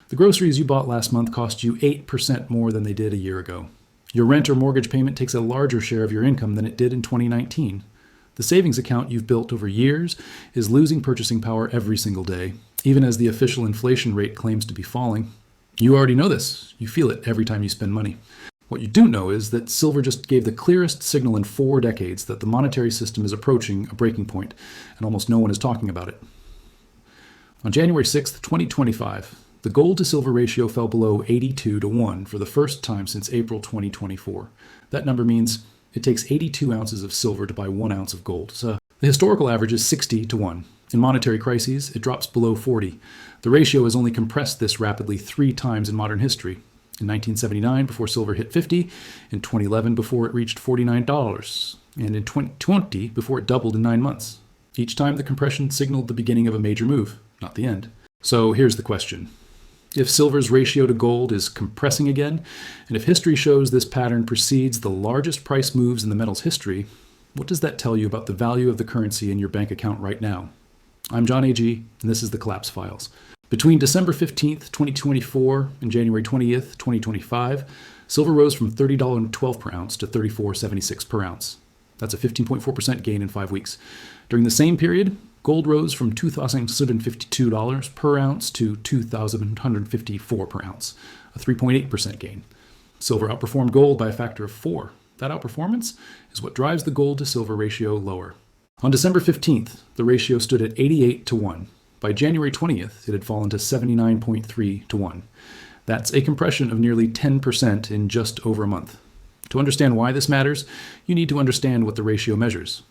The groceries you bought last month cost you 8% more than they did a year ago. Your rent or mortgage payment takes a larger share of your income than it did in 2019. The savings account you've built over years is losing purchasing power every single day, even as the official inflation rate claims to be falling. You already know this. You feel it every time you spend money. What you do know is that silver just gave the clearest signal in 4 decades that the monetary system is approaching a breaking point, and almost no one is talking about it. On January 6, 2025, the gold to silver ratio fell below 82 to 1 for the first time since April 2024. That number means it takes 82 ounces of silver to buy 1 ounce of gold. So the historical average is 60 to 1. In monetary crises, it drops below 40. The ratio has only compressed this rapidly 3 times in modern history. In 1979, before silver hit 50, in 2011, before it reached $49, and in 2020, before it doubled in 9 months. Each time, the compression signaled the beginning of a major move, not the end. So here's the question. If silver's ratio to gold is compressing again, and if history shows this pattern precedes the largest price moves in the metal's history, what does that tell you about the value of the currency in your bank account right now? I'm John A.G., and this is the Collapse Files. Between December 15th, 2024 and January 20th, 2025, silver rose from $30.12 per ounce to $34.76 per ounce. That's a 15.4% gain in 5 weeks. During the same period, gold rose from $2,752 per ounce to $2,154 per ounce, a 3.8% gain. Silver outperformed gold by a factor of 4. That outperformance is what drives the gold to silver ratio lower. On December 15th, the ratio stood at 88 to 1. By January 20th, it had fallen to 79.3 to 1. That's a compression of nearly 10% in just over a month. To understand why this matters, you need to understand what the ratio measures.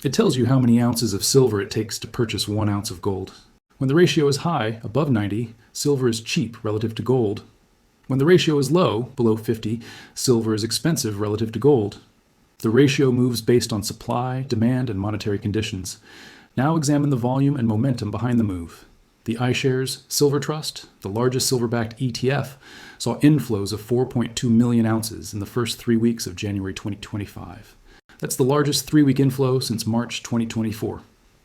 It tells you how many ounces of silver it takes to purchase 1 ounce of gold. When the ratio is high, above 90, silver is cheap relative to gold. When the ratio is low, below 50, silver is expensive relative to gold. The ratio moves based on supply, demand, and monetary conditions. Now examine the volume and momentum behind the move. The iShares Silver Trust, the largest silver-backed ETF, saw inflows of 4.2 million ounces in the first 3 weeks of January 2025. That's the largest 3-week inflow since March 2024.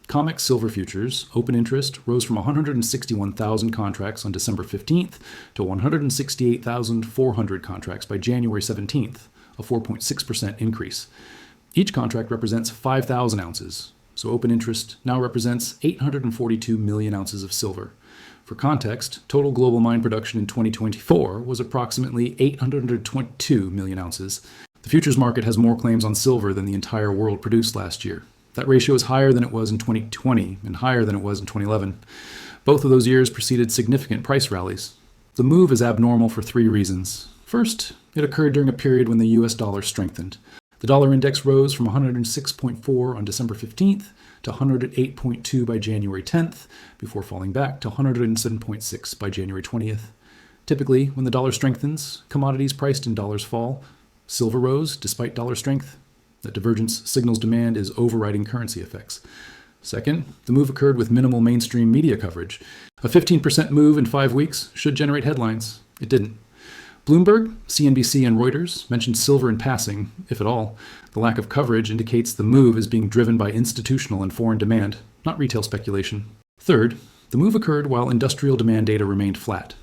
COMEX silver futures, open interest, rose from 161,000 contracts on December 15th to 168,400 contracts by January 17th, a 4.6% increase. Each contract represents 5,000 ounces, so open interest now represents 842 million ounces of silver. For context, total global mine production in 2024 was approximately 822 million ounces. The futures market has more claims on silver than the entire world produced last year. That ratio is higher than it was in 2020 and higher than it was in 2011. Both of those years preceded significant price rallies. The move is abnormal for 3 reasons. First, it occurred during a period when the US dollar strengthened. The dollar index rose from 106.4 on December 15th to 108.2 by January 10th, before falling back to 107.6 by January 20th. Typically, when the dollar strengthens, commodities priced in dollars fall. Silver rose despite dollar strength. That divergence signals demand is overriding currency effects. Second, the move occurred with minimal mainstream media coverage. A 15% move in 5 weeks should generate headlines. It didn't. Bloomberg, CNBC, and Reuters mentioned silver in passing, if at all. The lack of coverage indicates the move is being driven by institutional and foreign demand, not retail speculation. Third, the move occurred while industrial demand data remained flat.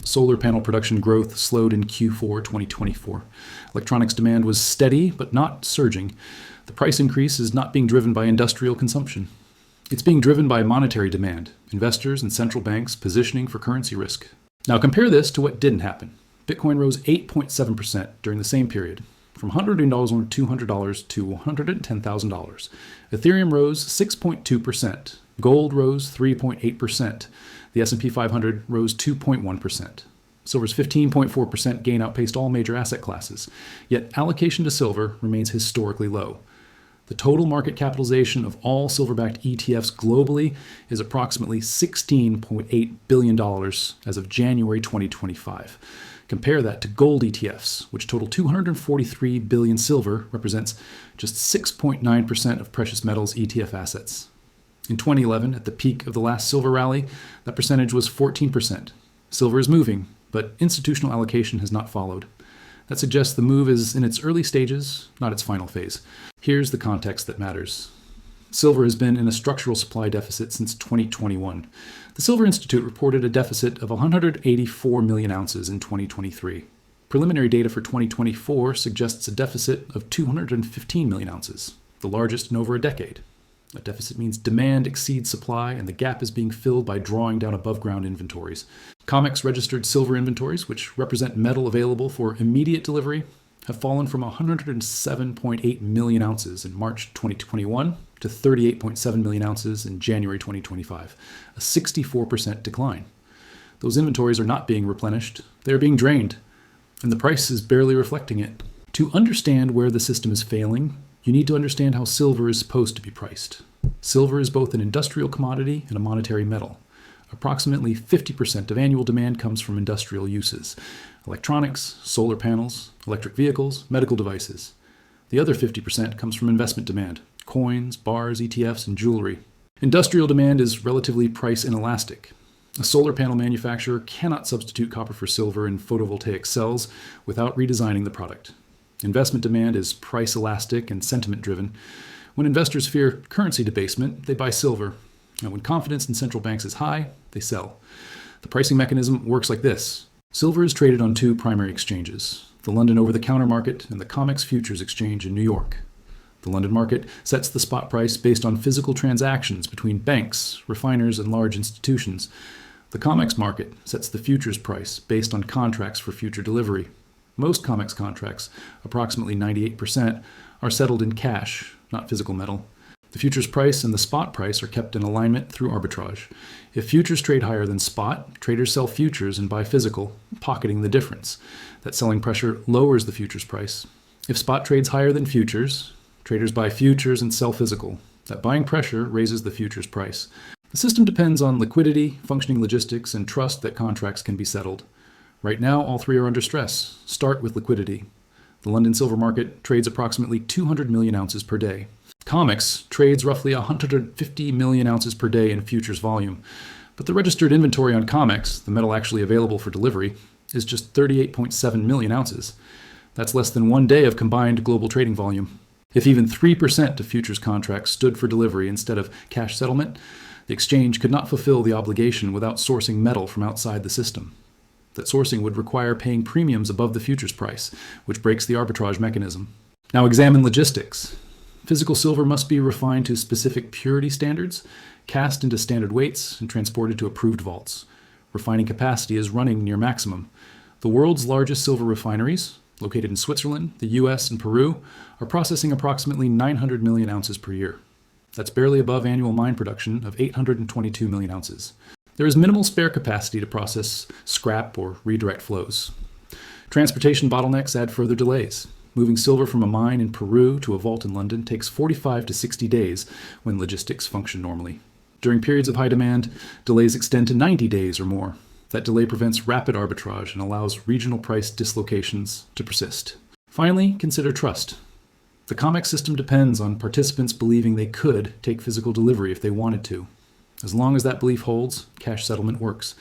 Solar panel production growth slowed in Q4 2024. Electronics demand was steady, but not surging. The price increase is not being driven by industrial consumption. It's being driven by monetary demand, investors and central banks positioning for currency risk. Now compare this to what didn't happen. Bitcoin rose 8.7% during the same period, from $100 on $200 to $110,000. Ethereum rose 6.2%. Gold rose 3.8%. The S&P 500 rose 2.1%. Silver's 15.4% gain outpaced all major asset classes, yet allocation to silver remains historically low. The total market capitalization of all silver-backed ETFs globally is approximately $16.8 billion as of January 2025. Compare that to gold ETFs, which total $243 billion. Silver represents just 6.9% of precious metals ETF assets. In 2011, at the peak of the last silver rally, that percentage was 14%. Silver is moving, but institutional allocation has not followed. That suggests the move is in its early stages, not its final phase. Here's the context that matters. Silver has been in a structural supply deficit since 2021. The Silver Institute reported a deficit of 184 million ounces in 2023. Preliminary data for 2024 suggests a deficit of 215 million ounces, the largest in over a decade. A deficit means demand exceeds supply, and the gap is being filled by drawing down above-ground inventories. COMEX registered silver inventories, which represent metal available for immediate delivery, have fallen from 107.8 million ounces in March 2021 to 38.7 million ounces in January 2025, a 64% decline. Those inventories are not being replenished, they are being drained, and the price is barely reflecting it. To understand where the system is failing, you need to understand how silver is supposed to be priced. Silver is both an industrial commodity and a monetary metal. Approximately 50% of annual demand comes from industrial uses: electronics, solar panels, electric vehicles, medical devices. The other 50% comes from investment demand: coins, bars, ETFs, and jewelry. Industrial demand is relatively price inelastic. A solar panel manufacturer cannot substitute copper for silver in photovoltaic cells without redesigning the product. Investment demand is price elastic and sentiment driven. When investors fear currency debasement, they buy silver. And when confidence in central banks is high, they sell. The pricing mechanism works like this. Silver is traded on two primary exchanges: the London over-the-counter market and the COMEX futures exchange in New York. The London market sets the spot price based on physical transactions between banks, refiners, and large institutions. The COMEX market sets the futures price based on contracts for future delivery. Most COMEX contracts, approximately 98%, are settled in cash, not physical metal. The futures price and the spot price are kept in alignment through arbitrage. If futures trade higher than spot, traders sell futures and buy physical, pocketing the difference. That selling pressure lowers the futures price. If spot trades higher than futures, traders buy futures and sell physical. That buying pressure raises the futures price. The system depends on liquidity, functioning logistics, and trust that contracts can be settled. Right now, all three are under stress. Start with liquidity. The London silver market trades approximately 200 million ounces per day. COMEX trades roughly 150 million ounces per day in futures volume, but the registered inventory on COMEX, the metal actually available for delivery, is just 38.7 million ounces. That's less than 1 day of combined global trading volume. If even 3% of futures contracts stood for delivery instead of cash settlement, the exchange could not fulfill the obligation without sourcing metal from outside the system. That sourcing would require paying premiums above the futures price, which breaks the arbitrage mechanism. Now examine logistics. Physical silver must be refined to specific purity standards, cast into standard weights, and transported to approved vaults. Refining capacity is running near maximum. The world's largest silver refineries, located in Switzerland, the US, and Peru, are processing approximately 900 million ounces per year. That's barely above annual mine production of 822 million ounces. There is minimal spare capacity to process scrap or redirect flows. Transportation bottlenecks add further delays. Moving silver from a mine in Peru to a vault in London takes 45 to 60 days when logistics function normally. During periods of high demand, delays extend to 90 days or more. That delay prevents rapid arbitrage and allows regional price dislocations to persist. Finally, consider trust. The COMEX system depends on participants believing they could take physical delivery if they wanted to. As long as that belief holds, cash settlement works.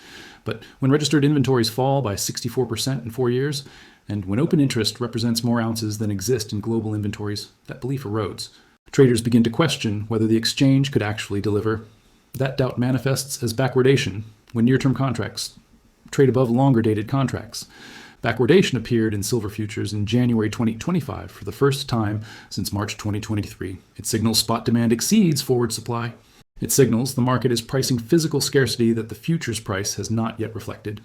But when registered inventories fall by 64% in 4 years, and when open interest represents more ounces than exist in global inventories, that belief erodes. Traders begin to question whether the exchange could actually deliver. That doubt manifests as backwardation when near-term contracts trade above longer-dated contracts. Backwardation appeared in silver futures in January 2025 for the first time since March 2023. It signals spot demand exceeds forward supply. It signals the market is pricing physical scarcity that the futures price has not yet reflected.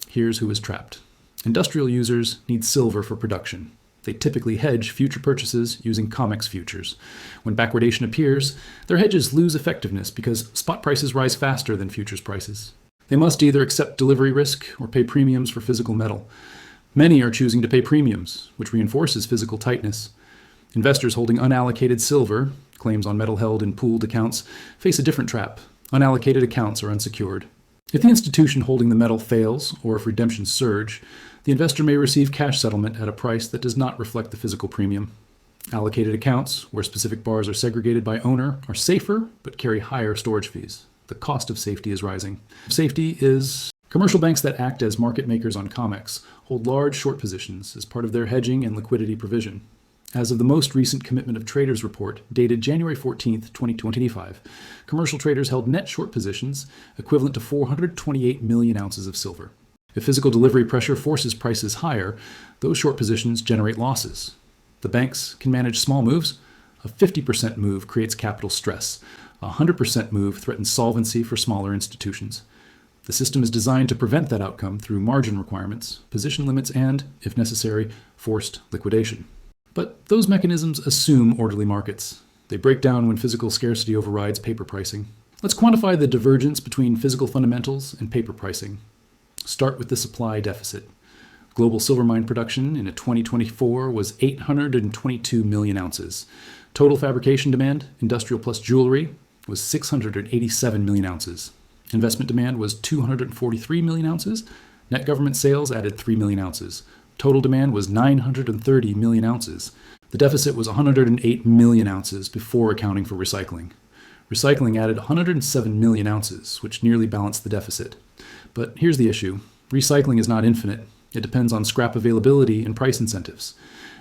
Here's who is trapped. Industrial users need silver for production. They typically hedge future purchases using COMEX futures. When backwardation appears, their hedges lose effectiveness because spot prices rise faster than futures prices. They must either accept delivery risk or pay premiums for physical metal. Many are choosing to pay premiums, which reinforces physical tightness. Investors holding unallocated silver, claims on metal held in pooled accounts, face a different trap. Unallocated accounts are unsecured. If the institution holding the metal fails, or if redemptions surge, the investor may receive cash settlement at a price that does not reflect the physical premium. Allocated accounts, where specific bars are segregated by owner, are safer but carry higher storage fees. The cost of safety is rising. Safety is commercial banks that act as market makers on COMEX hold large short positions as part of their hedging and liquidity provision. As of the most recent Commitment of Traders report, dated January 14, 2025, commercial traders held net short positions equivalent to 428 million ounces of silver. If physical delivery pressure forces prices higher, those short positions generate losses. The banks can manage small moves. A 50% move creates capital stress. A 100% move threatens solvency for smaller institutions. The system is designed to prevent that outcome through margin requirements, position limits, and, if necessary, forced liquidation. But those mechanisms assume orderly markets. They break down when physical scarcity overrides paper pricing. Let's quantify the divergence between physical fundamentals and paper pricing. Start with the supply deficit. Global silver mine production in 2024 was 822 million ounces. Total fabrication demand, industrial plus jewelry, was 687 million ounces. Investment demand was 243 million ounces. Net government sales added 3 million ounces. Total demand was 930 million ounces. The deficit was 108 million ounces before accounting for recycling. Recycling added 107 million ounces, which nearly balanced the deficit. But here's the issue. Recycling is not infinite. It depends on scrap availability and price incentives.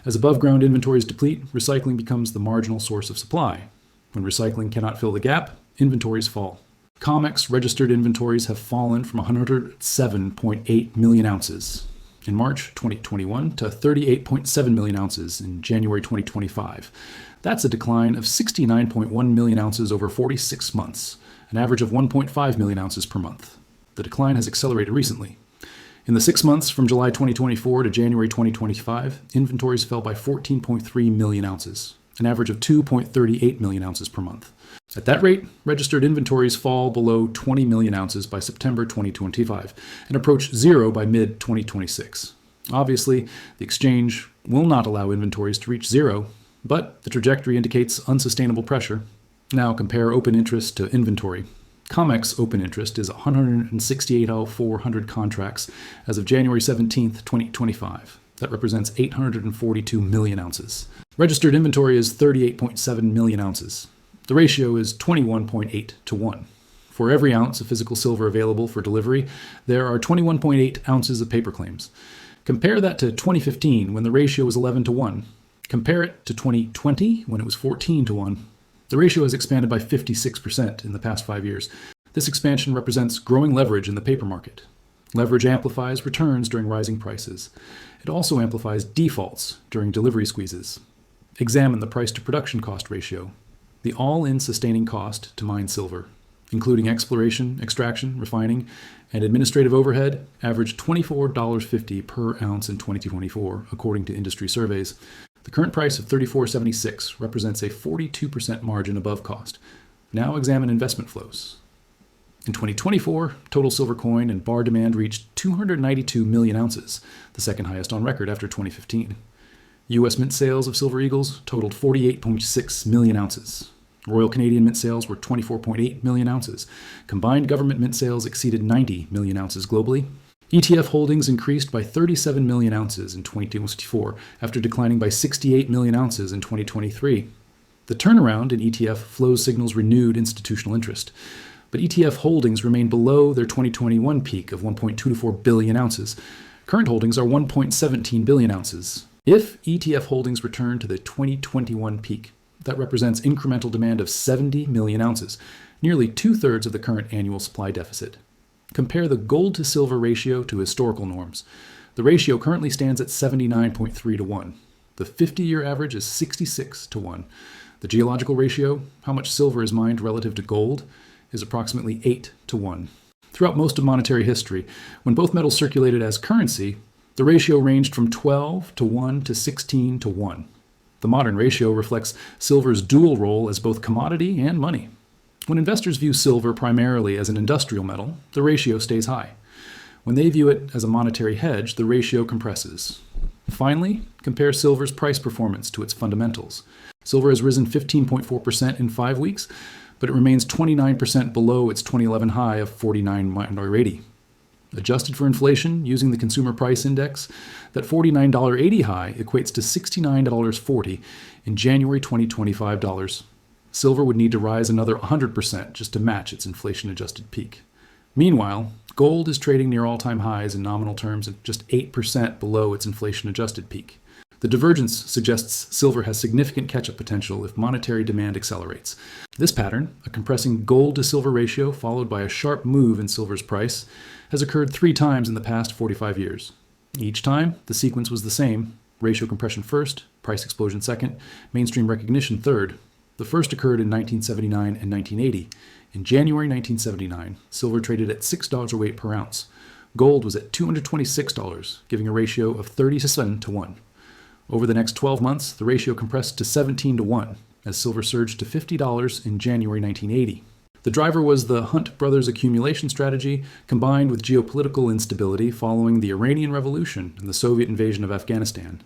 As above-ground inventories deplete, recycling becomes the marginal source of supply. When recycling cannot fill the gap, inventories fall. COMEX registered inventories have fallen from 107.8 million ounces in March 2021 to 38.7 million ounces in January 2025. That's a decline of 69.1 million ounces over 46 months, an average of 1.5 million ounces per month. The decline has accelerated recently. In the 6 months from July 2024 to January 2025, inventories fell by 14.3 million ounces, an average of 2.38 million ounces per month. At that rate, registered inventories fall below 20 million ounces by September 2025 and approach zero by mid-2026. Obviously, the exchange will not allow inventories to reach zero, but the trajectory indicates unsustainable pressure. Now compare open interest to inventory. COMEX open interest is 168,400 contracts as of January 17, 2025. That represents 842 million ounces. Registered inventory is 38.7 million ounces. The ratio is 21.8 to 1. For every ounce of physical silver available for delivery, there are 21.8 ounces of paper claims. Compare that to 2015 when the ratio was 11 to 1. Compare it to 2020 when it was 14 to 1. The ratio has expanded by 56% in the past 5 years. This expansion represents growing leverage in the paper market. Leverage amplifies returns during rising prices. It also amplifies defaults during delivery squeezes. Examine the price to production cost ratio, the all-in sustaining cost to mine silver, including exploration, extraction, refining, and administrative overhead, averaged $24.50 per ounce in 2024, according to industry surveys. The current price of $34.76 represents a 42% margin above cost. Now examine investment flows. In 2024, total silver coin and bar demand reached 292 million ounces, the second highest on record after 2015. U.S. mint sales of Silver Eagles totaled 48.6 million ounces. Royal Canadian mint sales were 24.8 million ounces. Combined government mint sales exceeded 90 million ounces globally. ETF holdings increased by 37 million ounces in 2024 after declining by 68 million ounces in 2023. The turnaround in ETF flows signals renewed institutional interest. But ETF holdings remain below their 2021 peak of 1.24 billion ounces. Current holdings are 1.17 billion ounces. If ETF holdings return to the 2021 peak, that represents incremental demand of 70 million ounces, nearly two-thirds of the current annual supply deficit. Compare the gold to silver ratio to historical norms. The ratio currently stands at 79.3 to 1. The 50-year average is 66 to 1. The geological ratio, how much silver is mined relative to gold, is approximately 8 to 1. Throughout most of monetary history, when both metals circulated as currency, the ratio ranged from 12 to 1 to 16 to 1. The modern ratio reflects silver's dual role as both commodity and money. When investors view silver primarily as an industrial metal, the ratio stays high. When they view it as a monetary hedge, the ratio compresses. Finally, compare silver's price performance to its fundamentals. Silver has risen 15.4% in 5 weeks, but it remains 29% below its 2011 high of $49.80. Adjusted for inflation, using the Consumer Price Index, that $49.80 high equates to $69.40 in January 2025 dollars. Silver would need to rise another 100% just to match its inflation-adjusted peak. Meanwhile, gold is trading near all-time highs in nominal terms at just 8% below its inflation-adjusted peak. The divergence suggests silver has significant catch-up potential if monetary demand accelerates. This pattern, a compressing gold to silver ratio followed by a sharp move in silver's price, has occurred 3 times in the past 45 years. Each time, the sequence was the same: ratio compression first, price explosion second, mainstream recognition third. The first occurred in 1979 and 1980. In January 1979, silver traded at $6 a weight per ounce. Gold was at $226, giving a ratio of 37 to 1. Over the next 12 months, the ratio compressed to 17 to 1, as silver surged to $50 in January 1980. The driver was the Hunt brothers accumulation strategy, combined with geopolitical instability following the Iranian Revolution and the Soviet invasion of Afghanistan.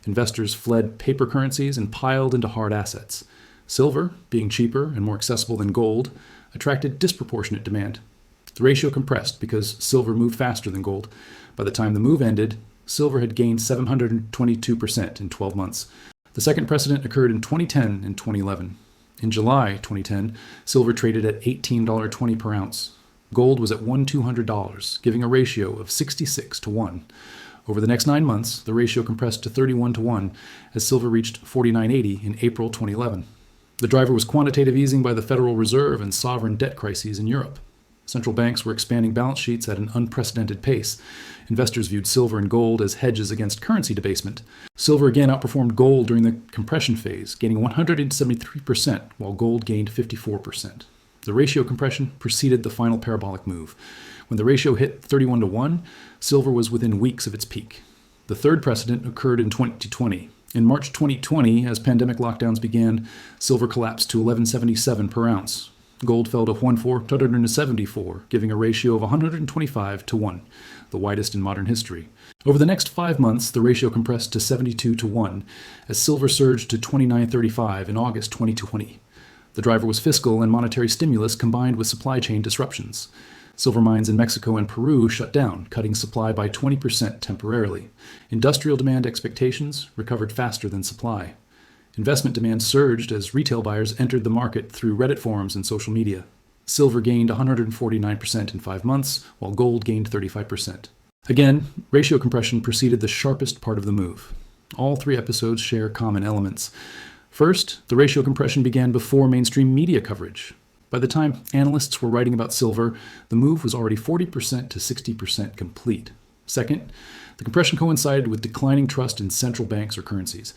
Investors fled paper currencies and piled into hard assets. Silver, being cheaper and more accessible than gold, attracted disproportionate demand. The ratio compressed because silver moved faster than gold. By the time the move ended, silver had gained 722% in 12 months. The second precedent occurred in 2010 and 2011. In July 2010, silver traded at $18.20 per ounce. Gold was at $1,200, giving a ratio of 66 to 1. Over the next 9 months, the ratio compressed to 31 to 1 as silver reached $49.80 in April 2011. The driver was quantitative easing by the Federal Reserve and sovereign debt crises in Europe. Central banks were expanding balance sheets at an unprecedented pace. Investors viewed silver and gold as hedges against currency debasement. Silver again outperformed gold during the compression phase, gaining 173%, while gold gained 54%. The ratio compression preceded the final parabolic move. When the ratio hit 31 to 1, silver was within weeks of its peak. The third precedent occurred in 2020. In March 2020, as pandemic lockdowns began, silver collapsed to $11.77 per ounce. Gold fell to $1,474, giving a ratio of 125 to 1, the widest in modern history. Over the next 5 months, the ratio compressed to 72 to 1, as silver surged to $29.35 in August 2020. The driver was fiscal and monetary stimulus combined with supply chain disruptions. Silver mines in Mexico and Peru shut down, cutting supply by 20% temporarily. Industrial demand expectations recovered faster than supply. Investment demand surged as retail buyers entered the market through Reddit forums and social media. Silver gained 149% in 5 months, while gold gained 35%. Again, ratio compression preceded the sharpest part of the move. All 3 episodes share common elements. First, the ratio compression began before mainstream media coverage. By the time analysts were writing about silver, the move was already 40% to 60% complete. Second, the compression coincided with declining trust in central banks or currencies.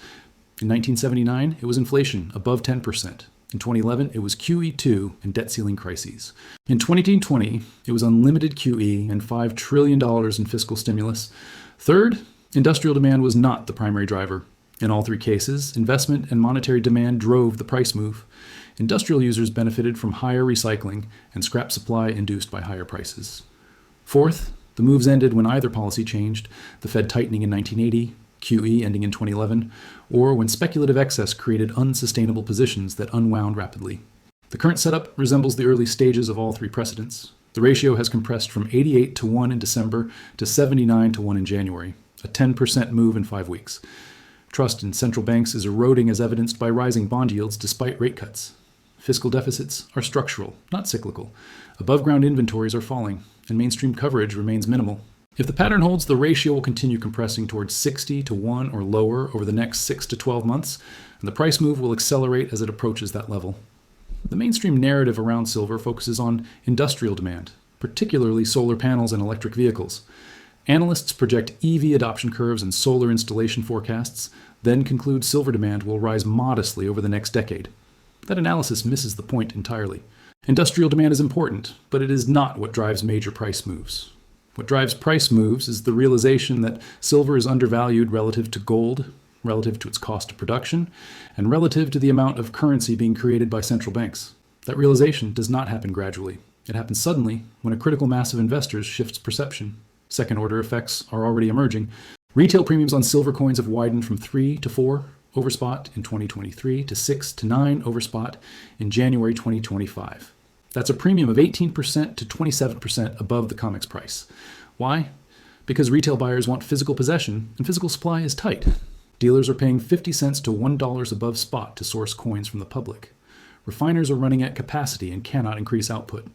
In 1979, it was inflation above 10%. In 2011, it was QE2 and debt ceiling crises. In 2020, it was unlimited QE and $5 trillion in fiscal stimulus. Third, industrial demand was not the primary driver. In all 3 cases, investment and monetary demand drove the price move. Industrial users benefited from higher recycling and scrap supply induced by higher prices. Fourth, the moves ended when either policy changed, the Fed tightening in 1980, QE ending in 2011, or when speculative excess created unsustainable positions that unwound rapidly. The current setup resembles the early stages of all 3 precedents. The ratio has compressed from 88 to 1 in December to 79 to 1 in January, a 10% move in 5 weeks. Trust in central banks is eroding as evidenced by rising bond yields despite rate cuts. Fiscal deficits are structural, not cyclical. Above-ground inventories are falling, and mainstream coverage remains minimal. If the pattern holds, the ratio will continue compressing towards 60 to 1 or lower over the next 6 to 12 months, and the price move will accelerate as it approaches that level. The mainstream narrative around silver focuses on industrial demand, particularly solar panels and electric vehicles. Analysts project EV adoption curves and solar installation forecasts, then conclude silver demand will rise modestly over the next decade. That analysis misses the point entirely. Industrial demand is important, but it is not what drives major price moves. What drives price moves is the realization that silver is undervalued relative to gold, relative to its cost of production, and relative to the amount of currency being created by central banks. That realization does not happen gradually. It happens suddenly when a critical mass of investors shifts perception. Second-order effects are already emerging. Retail premiums on silver coins have widened from 3 to 4 over spot in 2023 to 6 to 9 over spot in January 2025. That's a premium of 18% to 27% above the COMEX price. Why? Because retail buyers want physical possession and physical supply is tight. Dealers are paying 50 cents to $1 above spot to source coins from the public. Refiners are running at capacity and cannot increase output.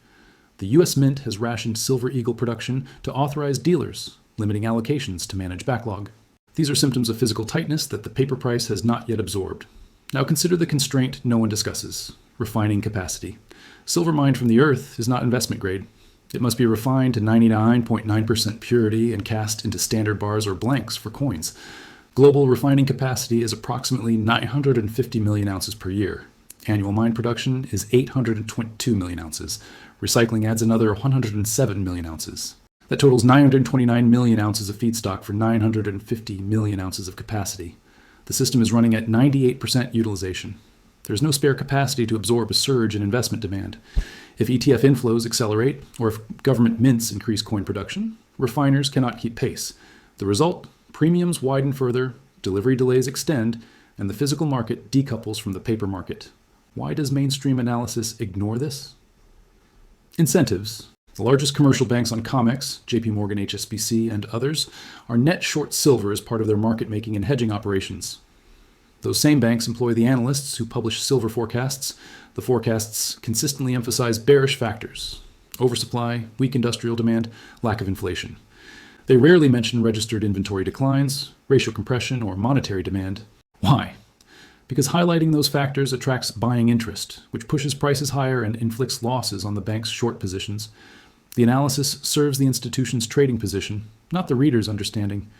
The U.S. Mint has rationed Silver Eagle production to authorized dealers, limiting allocations to manage backlog. These are symptoms of physical tightness that the paper price has not yet absorbed. Now consider the constraint no one discusses: refining capacity. Silver mined from the earth is not investment grade. It must be refined to 99.9% purity and cast into standard bars or blanks for coins. Global refining capacity is approximately 950 million ounces per year. Annual mine production is 822 million ounces. Recycling adds another 107 million ounces. That totals 929 million ounces of feedstock for 950 million ounces of capacity. The system is running at 98% utilization. There's no spare capacity to absorb a surge in investment demand. If ETF inflows accelerate, or if government mints increase coin production, refiners cannot keep pace. The result? Premiums widen further, delivery delays extend, and the physical market decouples from the paper market. Why does mainstream analysis ignore this? Incentives. The largest commercial banks on COMEX, JP Morgan, HSBC, and others, are net short silver as part of their market making and hedging operations. Those same banks employ the analysts who publish silver forecasts. The forecasts consistently emphasize bearish factors: oversupply, weak industrial demand, lack of inflation. They rarely mention registered inventory declines, ratio compression, or monetary demand. Why? Because highlighting those factors attracts buying interest, which pushes prices higher and inflicts losses on the bank's short positions. The analysis serves the institution's trading position, not the reader's understanding.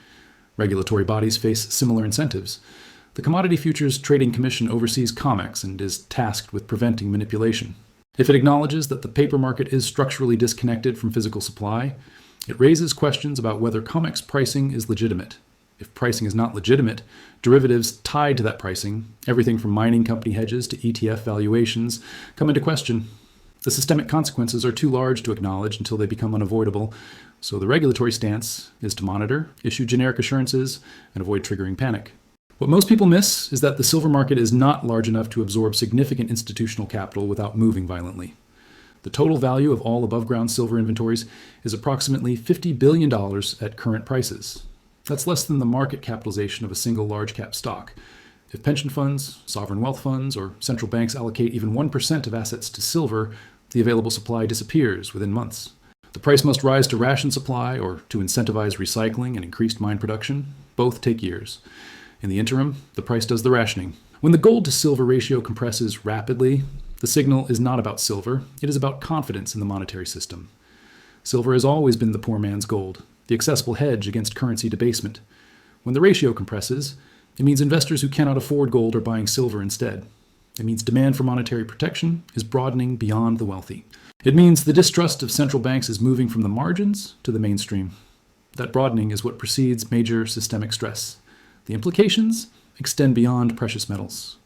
Regulatory bodies face similar incentives. The Commodity Futures Trading Commission oversees COMEX and is tasked with preventing manipulation. If it acknowledges that the paper market is structurally disconnected from physical supply, it raises questions about whether COMEX pricing is legitimate. If pricing is not legitimate, derivatives tied to that pricing, everything from mining company hedges to ETF valuations, come into question. The systemic consequences are too large to acknowledge until they become unavoidable, so the regulatory stance is to monitor, issue generic assurances, and avoid triggering panic. What most people miss is that the silver market is not large enough to absorb significant institutional capital without moving violently. The total value of all above-ground silver inventories is approximately $50 billion at current prices. That's less than the market capitalization of a single large-cap stock. If pension funds, sovereign wealth funds, or central banks allocate even 1% of assets to silver, the available supply disappears within months. The price must rise to ration supply or to incentivize recycling and increased mine production. Both take years. In the interim, the price does the rationing. When the gold to silver ratio compresses rapidly, the signal is not about silver, it is about confidence in the monetary system. Silver has always been the poor man's gold, the accessible hedge against currency debasement. When the ratio compresses, it means investors who cannot afford gold are buying silver instead. It means demand for monetary protection is broadening beyond the wealthy. It means the distrust of central banks is moving from the margins to the mainstream. That broadening is what precedes major systemic stress. The implications extend beyond precious metals.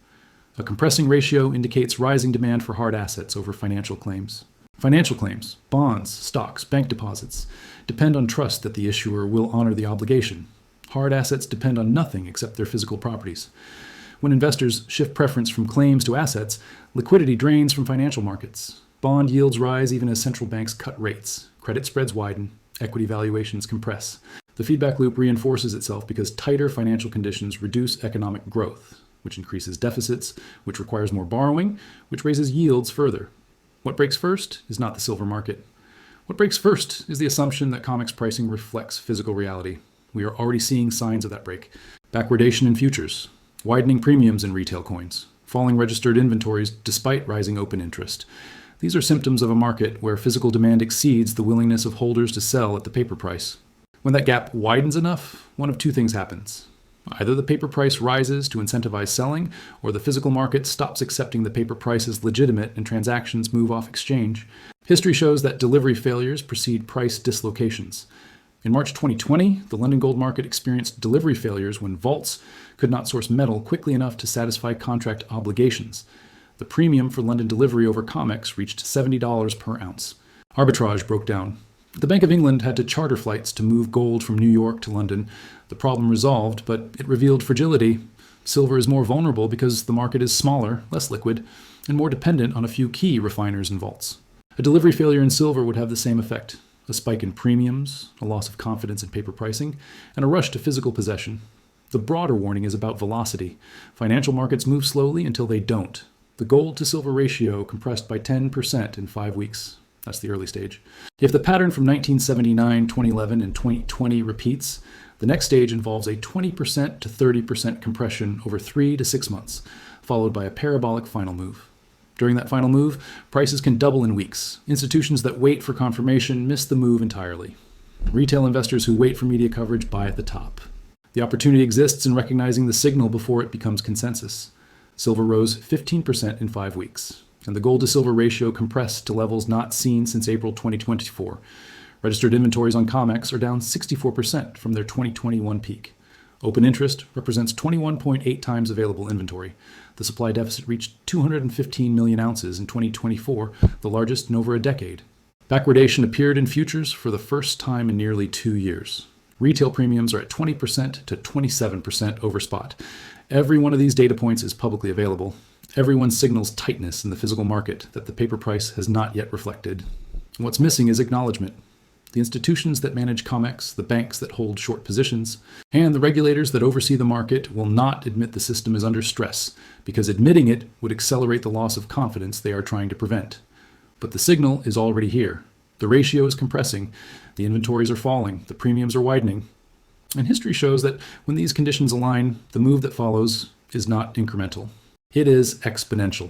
A compressing ratio indicates rising demand for hard assets over financial claims. Financial claims, bonds, stocks, bank deposits, depend on trust that the issuer will honor the obligation. Hard assets depend on nothing except their physical properties. When investors shift preference from claims to assets, liquidity drains from financial markets. Bond yields rise even as central banks cut rates. Credit spreads widen. Equity valuations compress. The feedback loop reinforces itself because tighter financial conditions reduce economic growth, which increases deficits, which requires more borrowing, which raises yields further. What breaks first is not the silver market. What breaks first is the assumption that COMEX pricing reflects physical reality. We are already seeing signs of that break. Backwardation in futures, widening premiums in retail coins, falling registered inventories despite rising open interest. These are symptoms of a market where physical demand exceeds the willingness of holders to sell at the paper price. When that gap widens enough, one of two things happens. Either the paper price rises to incentivize selling, or the physical market stops accepting the paper price as legitimate and transactions move off exchange. History shows that delivery failures precede price dislocations. In March 2020, the London gold market experienced delivery failures when vaults could not source metal quickly enough to satisfy contract obligations. The premium for London delivery over COMEX reached $70 per ounce. Arbitrage broke down. The Bank of England had to charter flights to move gold from New York to London. The problem resolved, but it revealed fragility. Silver is more vulnerable because the market is smaller, less liquid, and more dependent on a few key refiners and vaults. A delivery failure in silver would have the same effect: a spike in premiums, a loss of confidence in paper pricing, and a rush to physical possession. The broader warning is about velocity. Financial markets move slowly until they don't. The gold to silver ratio compressed by 10% in 5 weeks. That's the early stage. If the pattern from 1979, 2011, and 2020 repeats, The next stage involves a 20% to 30% compression over 3 to 6 months, followed by a parabolic final move. During that final move, prices can double in weeks. Institutions that wait for confirmation miss the move entirely. Retail investors who wait for media coverage buy at the top. The opportunity exists in recognizing the signal before it becomes consensus. Silver rose 15% in 5 weeks, and the gold to silver ratio compressed to levels not seen since April 2024. Registered inventories on COMEX are down 64% from their 2021 peak. Open interest represents 21.8 times available inventory. The supply deficit reached 215 million ounces in 2024, the largest in over a decade. Backwardation appeared in futures for the first time in nearly 2 years. Retail premiums are at 20% to 27% over spot. Every one of these data points is publicly available. Everyone signals tightness in the physical market that the paper price has not yet reflected. What's missing is acknowledgement. The institutions that manage COMEX, the banks that hold short positions, and the regulators that oversee the market will not admit the system is under stress, because admitting it would accelerate the loss of confidence they are trying to prevent. But the signal is already here. The ratio is compressing, the inventories are falling, the premiums are widening. And history shows that when these conditions align, the move that follows is not incremental. It is exponential.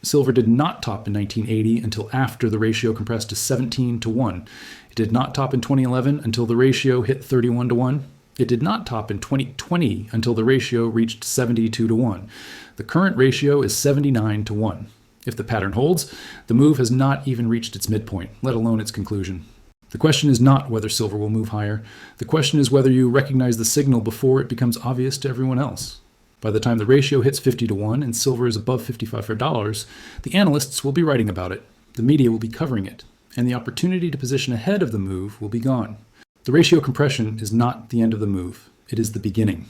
Silver did not top in 1980 until after the ratio compressed to 17 to 1. It did not top in 2011 until the ratio hit 31 to 1. It did not top in 2020 until the ratio reached 72 to 1. The current ratio is 79 to 1. If the pattern holds, the move has not even reached its midpoint, let alone its conclusion. The question is not whether silver will move higher. The question is whether you recognize the signal before it becomes obvious to everyone else. By the time the ratio hits 50 to 1 and silver is above $55, the analysts will be writing about it, the media will be covering it, and the opportunity to position ahead of the move will be gone. The ratio compression is not the end of the move. It is the beginning.